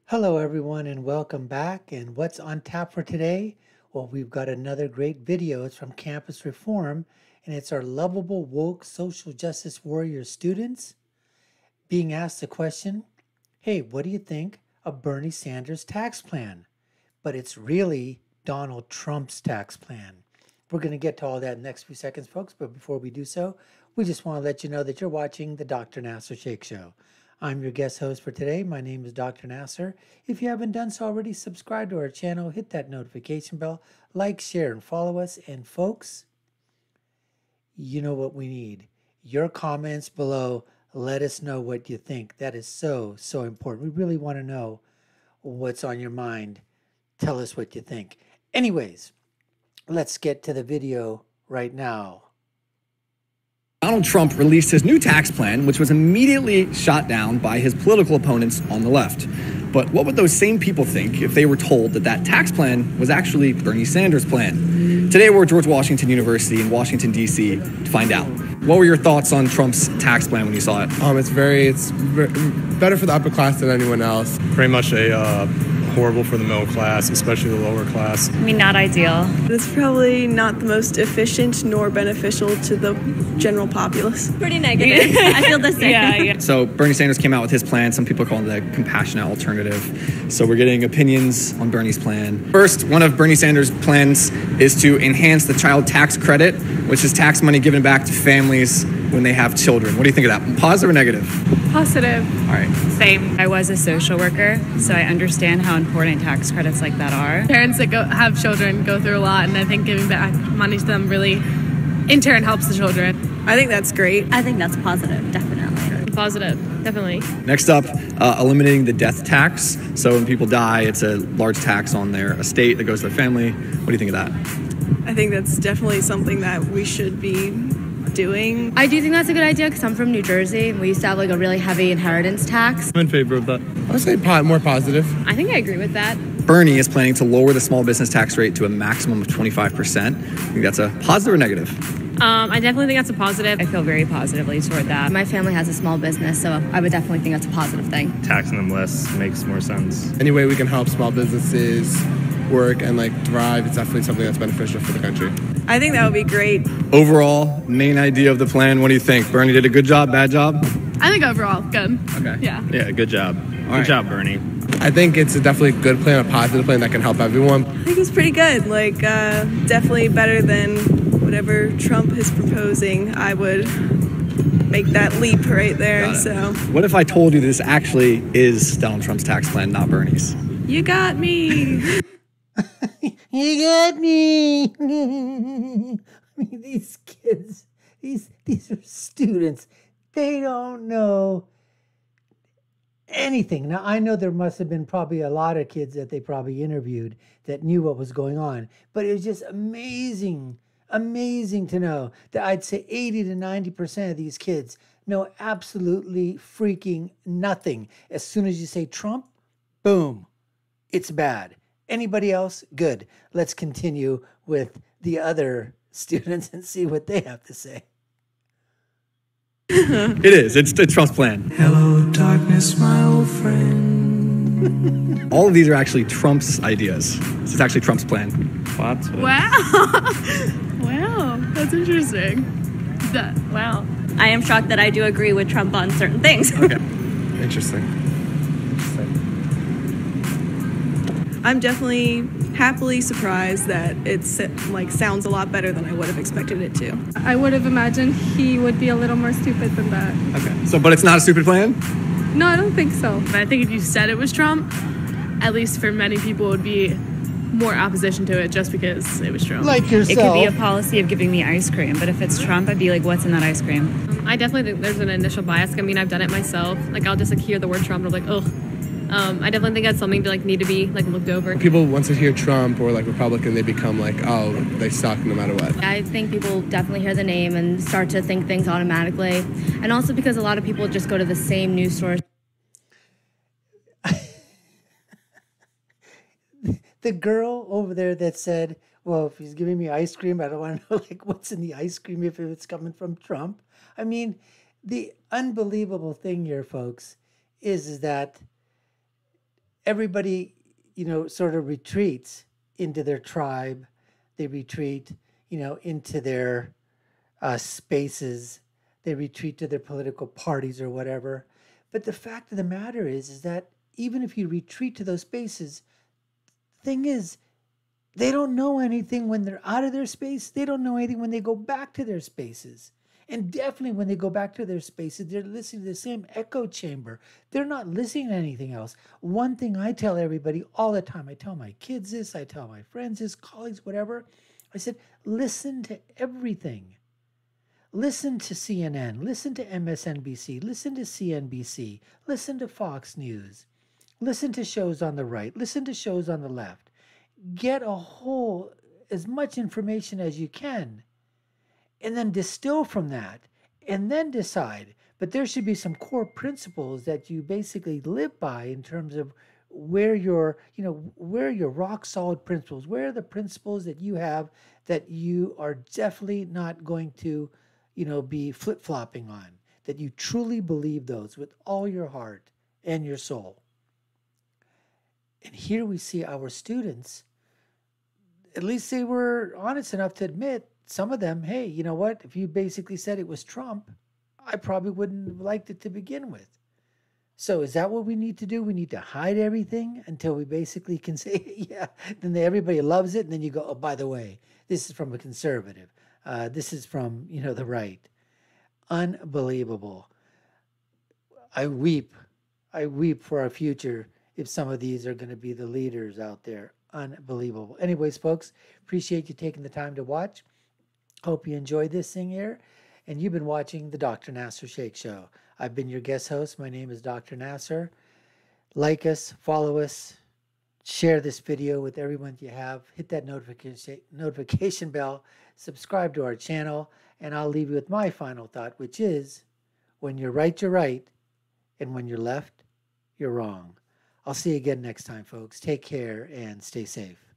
Hello, everyone, and welcome back. And what's on tap for today? Well, we've got another great video. It's from Campus Reform, and it's our lovable, woke, social justice warrior students being asked the question, hey, what do you think of Bernie Sanders' tax plan? But it's really Donald Trump's tax plan. We're going to get to all that in the next few seconds, folks. But before we do so, we just want to let you know that you're watching the Dr. Nasir Shaikh Show. I'm your guest host for today. My name is Dr. Nasir. If you haven't done so already, subscribe to our channel, hit that notification bell, like, share, and follow us. And folks, you know what we need. Your comments below. Let us know what you think. That is so important. We really want to know what's on your mind. Tell us what you think. Anyways, let's get to the video right now. Donald Trump released his new tax plan, which was immediately shot down by his political opponents on the left. But what would those same people think if they were told that that tax plan was actually Bernie Sanders' plan? Today we're at George Washington University in Washington, D.C. to find out. What were your thoughts on Trump's tax plan when you saw it? It's better for the upper class than anyone else. Pretty much horrible for the middle class, especially the lower class. I mean, not ideal. It's probably not the most efficient nor beneficial to the general populace. Pretty negative. I feel the same. Yeah. So Bernie Sanders came out with his plan. Some people call it the compassionate alternative. So we're getting opinions on Bernie's plan. First, one of Bernie Sanders' plans is to enhance the child tax credit, which is tax money given back to families when they have children. What do you think of that? Positive or negative? Positive. All right. Same. I was a social worker, so I understand how important tax credits like that are. Parents that have children go through a lot, and I think giving back money to them really, in turn, helps the children. I think that's great. I think that's positive, definitely. Positive, definitely. Next up, eliminating the death tax. So when people die, it's a large tax on their estate that goes to their family. What do you think of that? I think that's definitely something that we should be doing. I do think that's a good idea because I'm from New Jersey and we used to have like a really heavy inheritance tax. I'm in favor of that. I would say more positive. I think I agree with that. Bernie is planning to lower the small business tax rate to a maximum of 25%. I think that's a positive or negative? I definitely think that's a positive. I feel very positively toward that. My family has a small business, so I would definitely think that's a positive thing. Taxing them less makes more sense. Any way we can help small businesses work and thrive, it's definitely something that's beneficial for the country. I think that would be great. Overall, main idea of the plan, what do you think? Bernie did a good job, bad job? I think overall, good. Okay. Yeah. Yeah, good job. Good job, Bernie. I think it's definitely a good plan, a positive plan that can help everyone. I think it's pretty good. Definitely better than whatever Trump is proposing. I would make that leap right there. So, What if I told you this actually is Donald Trump's tax plan, not Bernie's? you got me. You got me. I mean, these kids, these are students. They don't know anything. Now, I know there must have been probably a lot of kids that they probably interviewed that knew what was going on, but it was just amazing to know that I'd say 80 to 90% of these kids know absolutely freaking nothing. As soon as you say Trump, boom, it's bad. Anybody else? Good. Let's continue with the other students and see what they have to say. It is. It's Trump's plan. Hello, darkness, my old friend. All of these are actually Trump's ideas. This is actually Trump's plan. What? Wow. Wow. That's interesting. Wow. I am shocked that I do agree with Trump on certain things. Okay. Interesting. I'm definitely happily surprised that it sounds a lot better than I would have expected it to. I would have imagined he would be a little more stupid than that. Okay. But it's not a stupid plan? No, I don't think so. But I think if you said it was Trump, at least for many people, it would be more opposition to it just because it was Trump. Like yourself. It could be a policy of giving me ice cream, but if it's Trump, I'd be like, what's in that ice cream? I definitely think there's an initial bias. I mean, I've done it myself. I'll just hear the word Trump and I'm like, ugh. I definitely think that's something to need to be looked over. People, once they hear Trump or Republican, they become oh, they suck no matter what. I think people definitely hear the name and start to think things automatically. And also because a lot of people just go to the same news source. The girl over there that said, well, if he's giving me ice cream, I don't want to know what's in the ice cream if it's coming from Trump. I mean, the unbelievable thing here, folks, is that everybody, sort of retreats into their tribe. They retreat, into their spaces. They retreat to their political parties or whatever. But the fact of the matter is that even if you retreat to those spaces, thing is, they don't know anything when they're out of their space. They don't know anything when they go back to their spaces. And definitely when they go back to their spaces, they're listening to the same echo chamber. They're not listening to anything else. One thing I tell everybody all the time, I tell my kids this, I tell my friends this, colleagues, whatever. I said, listen to everything. Listen to CNN, listen to MSNBC, listen to CNBC, listen to Fox News, listen to shows on the right, listen to shows on the left. Get as much information as you can, and then distill from that, and then decide. But there should be some core principles that you basically live by in terms of where your rock solid principles, where are the principles that you have that you are definitely not going to, be flip-flopping on, that you truly believe those with all your heart and your soul. And here we see our students, at least they were honest enough to admit, some of them, hey, you know what? If you basically said it was Trump, I probably wouldn't have liked it to begin with. So is that what we need to do? We need to hide everything until we basically can say, yeah, then everybody loves it. And then you go, oh, by the way, this is from a conservative. This is from, the right. Unbelievable. I weep for our future if some of these are going to be the leaders out there. Unbelievable. Anyways, folks, appreciate you taking the time to watch. Hope you enjoyed this thing here. And you've been watching the Dr. Nasir Shaikh Show. I've been your guest host. My name is Dr. Nasir. Like us, follow us, share this video with everyone you have. Hit that notification bell. Subscribe to our channel. And I'll leave you with my final thought, which is, when you're right, you're right. And when you're left, you're wrong. I'll see you again next time, folks. Take care and stay safe.